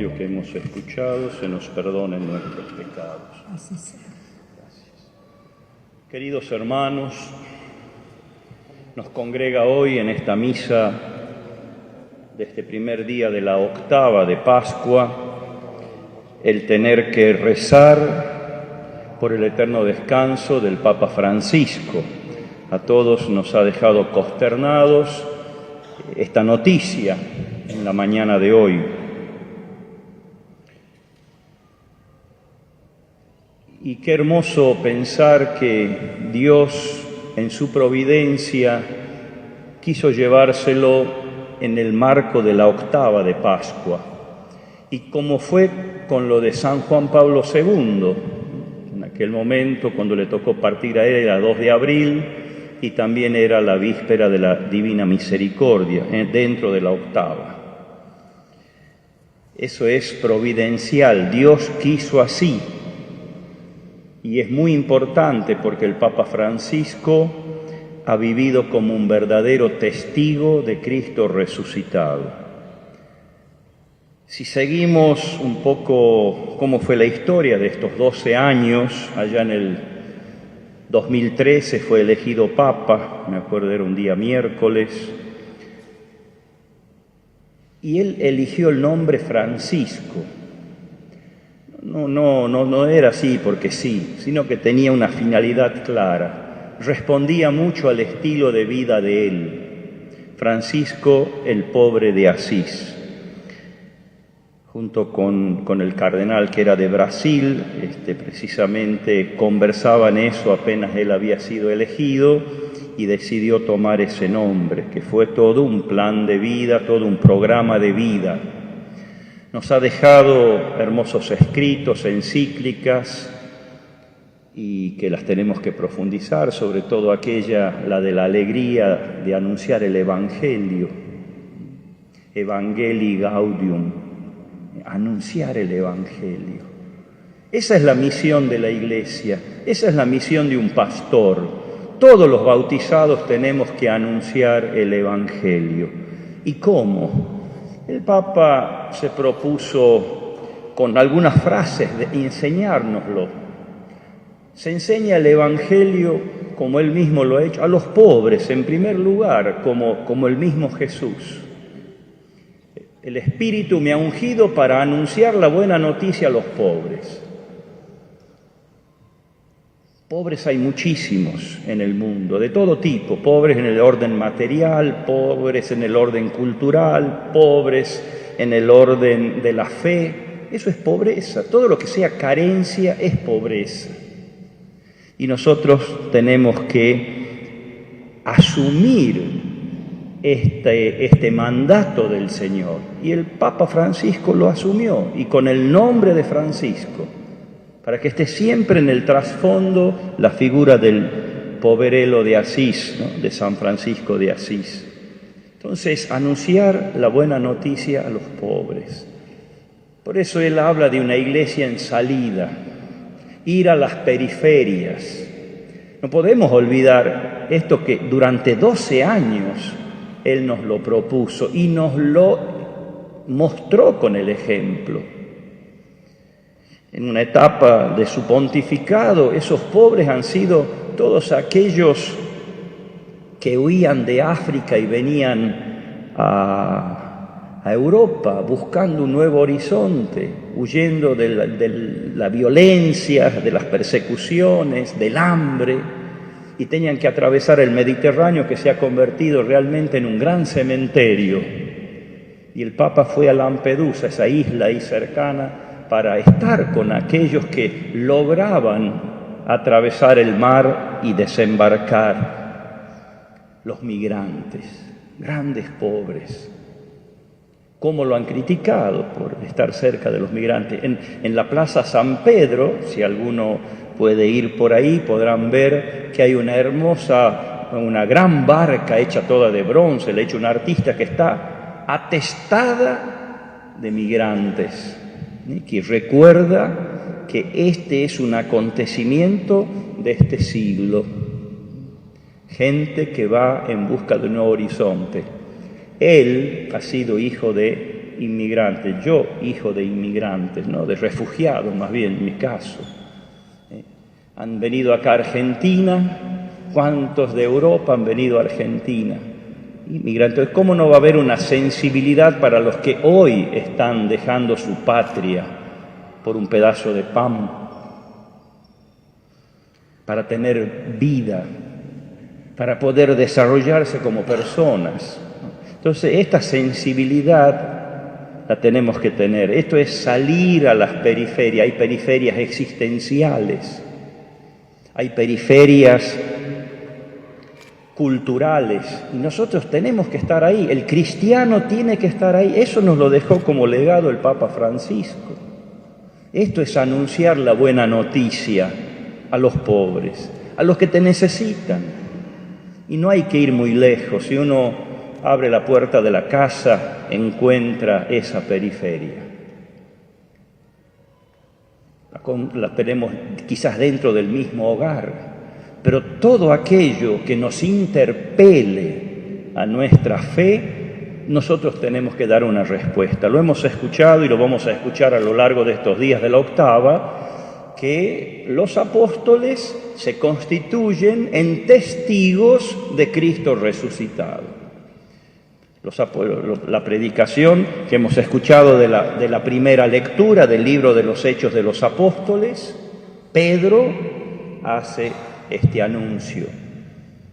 Evangelio que hemos escuchado se nos perdonen nuestros pecados. Así sea. Gracias. Queridos hermanos, nos congrega hoy en esta misa de este primer día de la octava de Pascua el tener que rezar por el eterno descanso del Papa Francisco. A todos nos ha dejado consternados esta noticia en la mañana de hoy. Y qué hermoso pensar que Dios, en su providencia, quiso llevárselo en el marco de la octava de Pascua. Y como fue con lo de San Juan Pablo II, en aquel momento cuando le tocó partir a él era 2 de abril y también era la víspera de la Divina Misericordia, dentro de la octava. Eso es providencial, Dios quiso así. Y es muy importante porque el Papa Francisco ha vivido como un verdadero testigo de Cristo resucitado. Si seguimos un poco cómo fue la historia de estos 12 años, allá en el 2013 fue elegido Papa, me acuerdo era un día miércoles, y él eligió el nombre Francisco. No era así porque sí, sino que tenía una finalidad clara. Respondía mucho al estilo de vida de él. Francisco, el pobre de Asís. Junto con el cardenal que era de Brasil, precisamente conversaban eso apenas él había sido elegido y decidió tomar ese nombre, que fue todo un plan de vida, todo un programa de vida. Nos ha dejado hermosos escritos, encíclicas, y que las tenemos que profundizar, sobre todo aquella, la de la alegría de anunciar el Evangelio, Evangelii Gaudium, anunciar el Evangelio. Esa es la misión de la Iglesia, esa es la misión de un pastor. Todos los bautizados tenemos que anunciar el Evangelio. ¿Y cómo? El Papa se propuso con algunas frases de enseñárnoslo. Se enseña el Evangelio, como él mismo lo ha hecho, a los pobres en primer lugar, como el mismo Jesús. El Espíritu me ha ungido para anunciar la buena noticia a los pobres. Pobres hay muchísimos en el mundo, de todo tipo, pobres en el orden material, pobres en el orden cultural, pobres en el orden de la fe. Eso es pobreza, todo lo que sea carencia es pobreza. Y nosotros tenemos que asumir este mandato del Señor. Y el Papa Francisco lo asumió, y con el nombre de Francisco, para que esté siempre en el trasfondo la figura del poverelo de Asís, ¿no? De San Francisco de Asís. Entonces, anunciar la buena noticia a los pobres. Por eso él habla de una iglesia en salida, ir a las periferias. No podemos olvidar esto que durante 12 años él nos lo propuso y nos lo mostró con el ejemplo. En una etapa de su pontificado, esos pobres han sido todos aquellos que huían de África y venían a Europa buscando un nuevo horizonte, huyendo de la violencia, de las persecuciones, del hambre, y tenían que atravesar el Mediterráneo, que se ha convertido realmente en un gran cementerio. Y el Papa fue a Lampedusa, esa isla ahí cercana, para estar con aquellos que lograban atravesar el mar y desembarcar. Los migrantes, grandes pobres. ¿Cómo lo han criticado por estar cerca de los migrantes? En la Plaza San Pedro, si alguno puede ir por ahí, podrán ver que hay una gran barca hecha toda de bronce, le ha hecho un artista que está atestada de migrantes, que recuerda que este es un acontecimiento de este siglo. Gente que va en busca de un nuevo horizonte. Él ha sido hijo de inmigrantes, yo hijo de inmigrantes, ¿no? De refugiados más bien en mi caso. Han venido acá a Argentina. ¿Cuántos de Europa han venido a Argentina? Inmigrantes. ¿Cómo no va a haber una sensibilidad para los que hoy están dejando su patria por un pedazo de pan, para tener vida, para poder desarrollarse como personas? Entonces, esta sensibilidad la tenemos que tener. Esto es salir a las periferias. Hay periferias existenciales, hay periferias culturales, y nosotros tenemos que estar ahí. El cristiano tiene que estar ahí. Eso nos lo dejó como legado el Papa Francisco. Esto es anunciar la buena noticia a los pobres, a los que te necesitan. Y no hay que ir muy lejos. Si uno abre la puerta de la casa, encuentra esa periferia. La tenemos quizás dentro del mismo hogar. Pero todo aquello que nos interpele a nuestra fe, nosotros tenemos que dar una respuesta. Lo hemos escuchado y lo vamos a escuchar a lo largo de estos días de la octava, que los apóstoles se constituyen en testigos de Cristo resucitado. La predicación que hemos escuchado de la primera lectura del libro de los Hechos de los Apóstoles, Pedro hace este anuncio.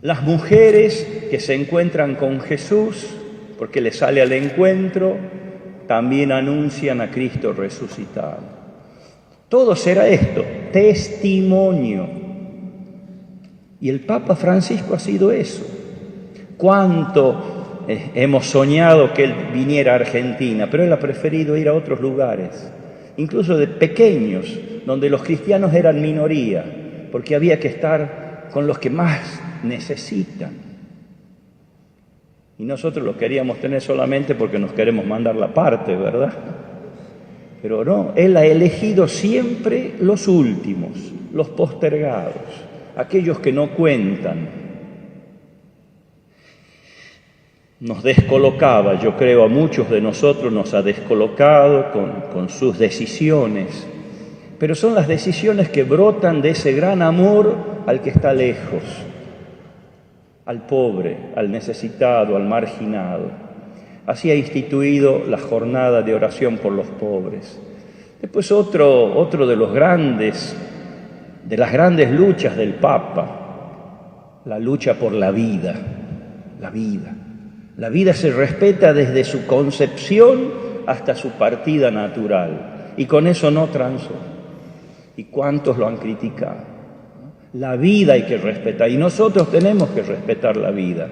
Las mujeres que se encuentran con Jesús, porque le sale al encuentro, también anuncian a Cristo resucitado. Todo será esto, testimonio. Y el Papa Francisco ha sido eso. Cuánto hemos soñado que él viniera a Argentina, pero él ha preferido ir a otros lugares, incluso de pequeños, donde los cristianos eran minoría, porque había que estar con los que más necesitan. Y nosotros lo queríamos tener solamente porque nos queremos mandar la parte, ¿verdad? Pero no, Él ha elegido siempre los últimos, los postergados, aquellos que no cuentan. Nos descolocaba, yo creo, a muchos de nosotros nos ha descolocado con sus decisiones. Pero son las decisiones que brotan de ese gran amor al que está lejos, al pobre, al necesitado, al marginado. Así ha instituido la jornada de oración por los pobres. Después otro de las grandes luchas del Papa, la lucha por la vida, la vida. La vida se respeta desde su concepción hasta su partida natural, y con eso no transó. ¿Y cuántos lo han criticado? La vida hay que respetar, y nosotros tenemos que respetar la vida.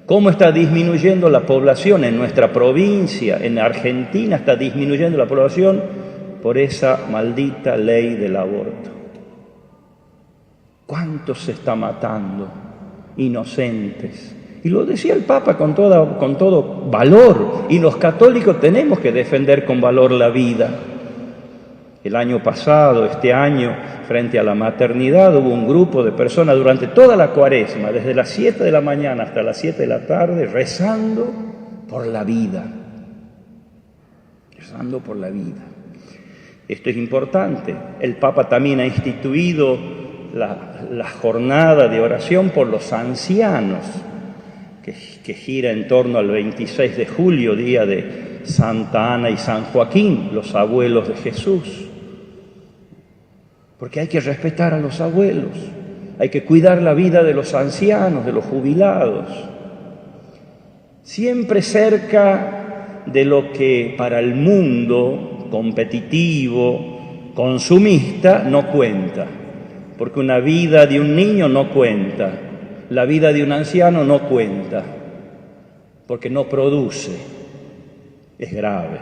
¿Cómo está disminuyendo la población en nuestra provincia? En Argentina está disminuyendo la población por esa maldita ley del aborto. ¿Cuántos se está matando? Inocentes. Y lo decía el Papa con todo valor, y los católicos tenemos que defender con valor la vida. El año pasado, este año, frente a la maternidad, hubo un grupo de personas durante toda la Cuaresma, desde las 7 de la mañana hasta las 7 de la tarde, rezando por la vida. Rezando por la vida. Esto es importante. El Papa también ha instituido la jornada de oración por los ancianos, que gira en torno al 26 de julio, día de Santa Ana y San Joaquín, los abuelos de Jesús. Porque hay que respetar a los abuelos, hay que cuidar la vida de los ancianos, de los jubilados. Siempre cerca de lo que para el mundo competitivo, consumista, no cuenta. Porque una vida de un niño no cuenta, la vida de un anciano no cuenta, porque no produce, es grave.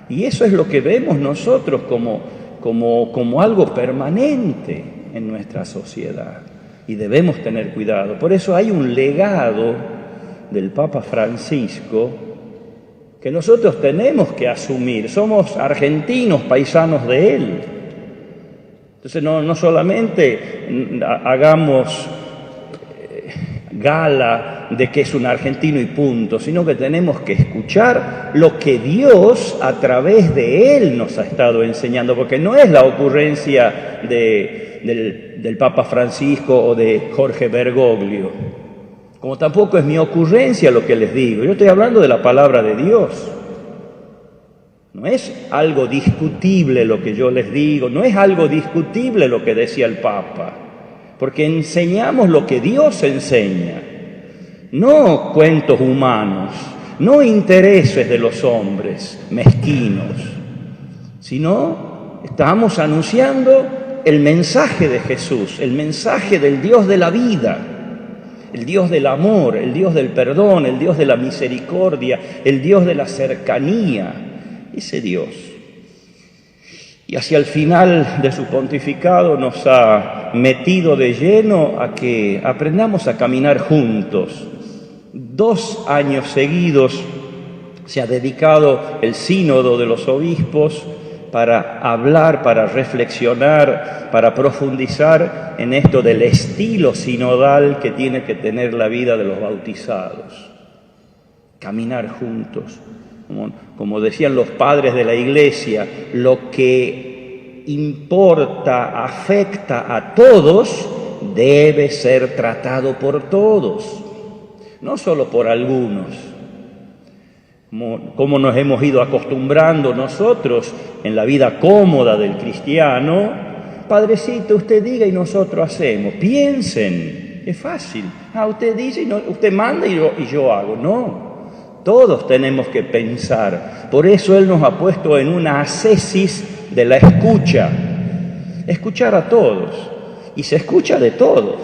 Y eso es lo que vemos nosotros como algo permanente en nuestra sociedad, y debemos tener cuidado. Por eso hay un legado del Papa Francisco que nosotros tenemos que asumir. Somos argentinos, paisanos de él. Entonces no solamente hagamos gala de que es un argentino y punto, sino que tenemos que escuchar lo que Dios a través de él nos ha estado enseñando, porque no es la ocurrencia del Papa Francisco o de Jorge Bergoglio, como tampoco es mi ocurrencia lo que les digo. Yo estoy hablando de la palabra de Dios. No es algo discutible lo que yo les digo, no es algo discutible lo que decía el Papa, porque enseñamos lo que Dios enseña, no cuentos humanos, no intereses de los hombres mezquinos, sino estamos anunciando el mensaje de Jesús, el mensaje del Dios de la vida, el Dios del amor, el Dios del perdón, el Dios de la misericordia, el Dios de la cercanía. Ese Dios. Y hacia el final de su pontificado nos ha metido de lleno a que aprendamos a caminar juntos. 2 años seguidos se ha dedicado el sínodo de los obispos para hablar, para reflexionar, para profundizar en esto del estilo sinodal que tiene que tener la vida de los bautizados. Caminar juntos. Como decían los padres de la Iglesia, lo que importa, afecta a todos, debe ser tratado por todos, no solo por algunos. Como nos hemos ido acostumbrando nosotros en la vida cómoda del cristiano, padrecito, usted diga y nosotros hacemos. Piensen, es fácil. Usted dice, y usted manda y yo hago. No. Todos tenemos que pensar. Por eso Él nos ha puesto en una ascesis de la escucha. Escuchar a todos. Y se escucha de todos.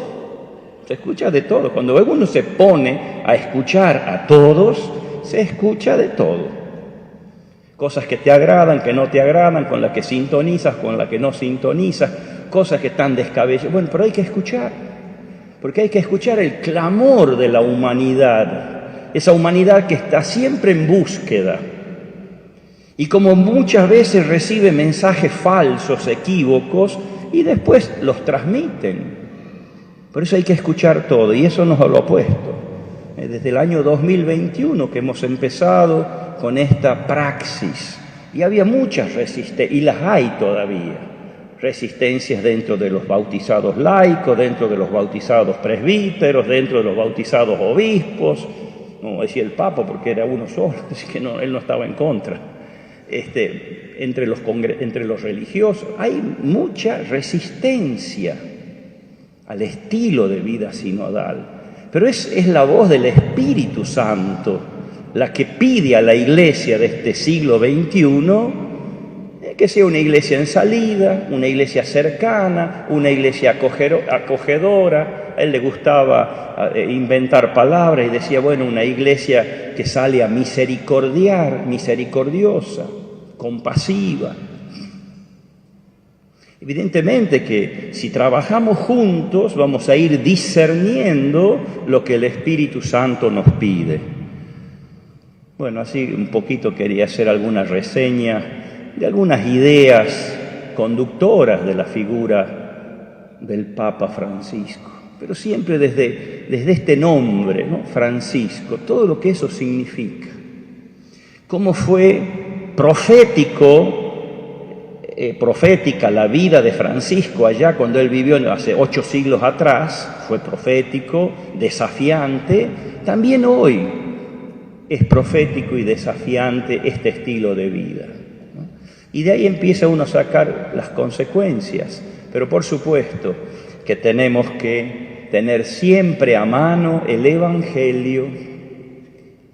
Se escucha de todos. Cuando uno se pone a escuchar a todos, se escucha de todo. Cosas que te agradan, que no te agradan, con las que sintonizas, con las que no sintonizas, cosas que están descabelladas. Bueno, pero hay que escuchar. Porque hay que escuchar el clamor de la humanidad. Esa humanidad que está siempre en búsqueda y como muchas veces recibe mensajes falsos, equívocos y después los transmiten. Por eso hay que escuchar todo y eso nos lo ha puesto. Desde el año 2021 que hemos empezado con esta praxis y había muchas resistencias y las hay todavía. Resistencias dentro de los bautizados laicos, dentro de los bautizados presbíteros, dentro de los bautizados obispos. Como decía el Papa, porque era uno solo, así que él no estaba en contra. Entre los religiosos hay mucha resistencia al estilo de vida sinodal, pero es la voz del Espíritu Santo la que pide a la Iglesia de este siglo XXI que sea una iglesia en salida, una iglesia cercana, una iglesia acogedora. A él le gustaba inventar palabras y decía, bueno, una iglesia que sale a misericordiar, misericordiosa, compasiva. Evidentemente que si trabajamos juntos vamos a ir discerniendo lo que el Espíritu Santo nos pide. Bueno, así un poquito quería hacer alguna reseña de algunas ideas conductoras de la figura del Papa Francisco, pero siempre desde este nombre, ¿no? Francisco, todo lo que eso significa. Cómo fue profética la vida de Francisco allá cuando él vivió hace 8 siglos atrás, fue profético, desafiante, también hoy es profético y desafiante este estilo de vida. Y de ahí empieza uno a sacar las consecuencias. Pero por supuesto que tenemos que tener siempre a mano el Evangelio,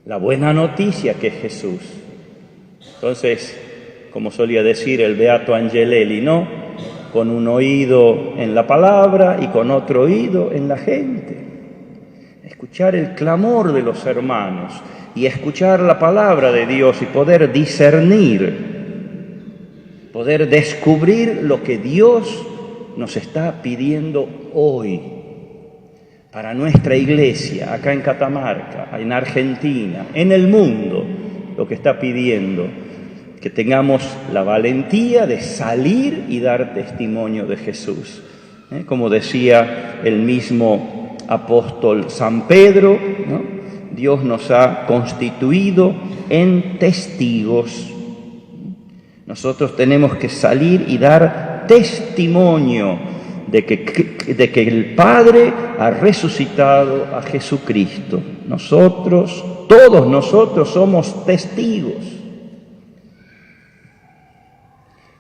la buena noticia que es Jesús. Entonces, como solía decir el beato Angelelli, ¿no? Con un oído en la palabra y con otro oído en la gente. Escuchar el clamor de los hermanos y escuchar la palabra de Dios y poder discernir, poder descubrir lo que Dios nos está pidiendo hoy para nuestra iglesia, acá en Catamarca, en Argentina, en el mundo, lo que está pidiendo, que tengamos la valentía de salir y dar testimonio de Jesús. Como decía el mismo apóstol San Pedro, ¿no? Dios nos ha constituido en testigos. Nosotros tenemos que salir y dar testimonio de que el Padre ha resucitado a Jesucristo. Nosotros, todos nosotros somos testigos.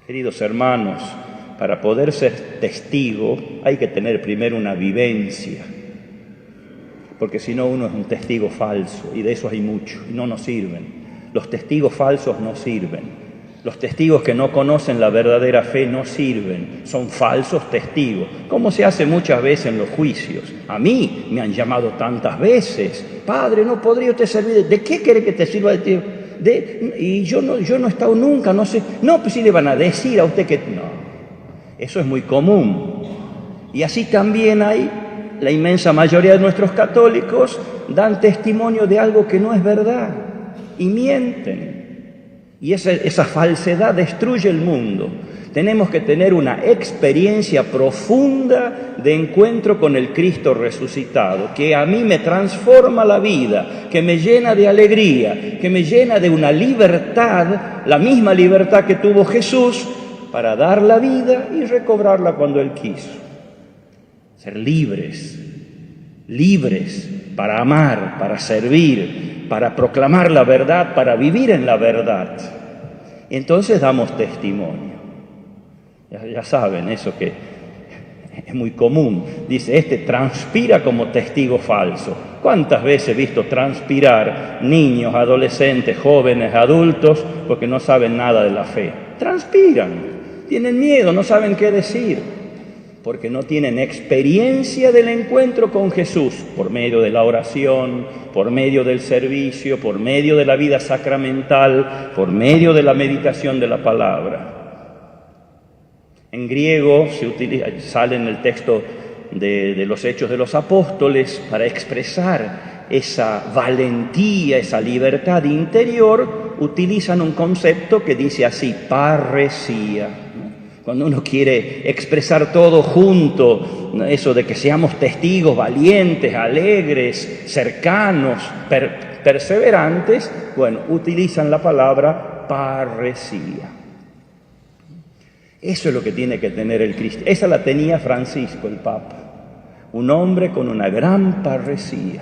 Queridos hermanos, para poder ser testigo hay que tener primero una vivencia, porque si no uno es un testigo falso, y de eso hay mucho, y no nos sirven. Los testigos falsos no sirven. Los testigos que no conocen la verdadera fe no sirven, son falsos testigos, como se hace muchas veces en los juicios. A mí me han llamado tantas veces: Padre, ¿no podría usted servir? ¿De qué quiere que te sirva de ti? Y yo no he estado nunca, no sé. No, pues sí le van a decir a usted que... No, eso es muy común. Y así también hay, la inmensa mayoría de nuestros católicos dan testimonio de algo que no es verdad y mienten. Y esa falsedad destruye el mundo. Tenemos que tener una experiencia profunda de encuentro con el Cristo resucitado, que a mí me transforma la vida, que me llena de alegría, que me llena de una libertad, la misma libertad que tuvo Jesús, para dar la vida y recobrarla cuando Él quiso. Ser libres, libres para amar, para servir, para proclamar la verdad, para vivir en la verdad. Entonces damos testimonio. Ya saben, eso que es muy común. Dice, este transpira como testigo falso. ¿Cuántas veces he visto transpirar niños, adolescentes, jóvenes, adultos, porque no saben nada de la fe? Transpiran, tienen miedo, no saben qué decir, porque no tienen experiencia del encuentro con Jesús, por medio de la oración, por medio del servicio, por medio de la vida sacramental, por medio de la meditación de la palabra. En griego sale en el texto de los Hechos de los Apóstoles, para expresar esa valentía, esa libertad interior, utilizan un concepto que dice así: parresía. Cuando uno quiere expresar todo junto, eso de que seamos testigos valientes, alegres, cercanos, perseverantes, bueno, utilizan la palabra parresía. Eso es lo que tiene que tener el cristiano. Esa la tenía Francisco, el Papa, un hombre con una gran parresía.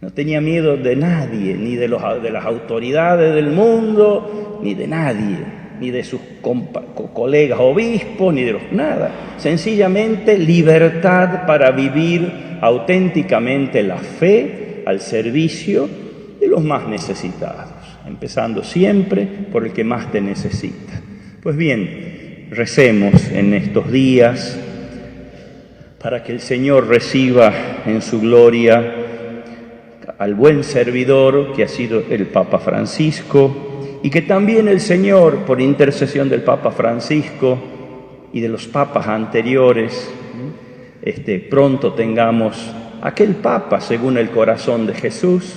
No tenía miedo de nadie, ni de las autoridades del mundo, ni de nadie, ni de sus colegas obispos, ni de nada. Sencillamente libertad para vivir auténticamente la fe al servicio de los más necesitados, empezando siempre por el que más te necesita. Pues bien, recemos en estos días para que el Señor reciba en su gloria al buen servidor que ha sido el Papa Francisco, y que también el Señor, por intercesión del Papa Francisco y de los papas anteriores, pronto tengamos aquel Papa según el corazón de Jesús,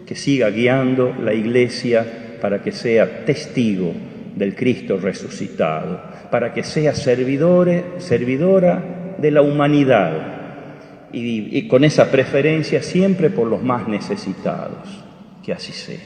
que siga guiando la Iglesia para que sea testigo del Cristo resucitado, para que sea servidora de la humanidad, y con esa preferencia siempre por los más necesitados. Que así sea.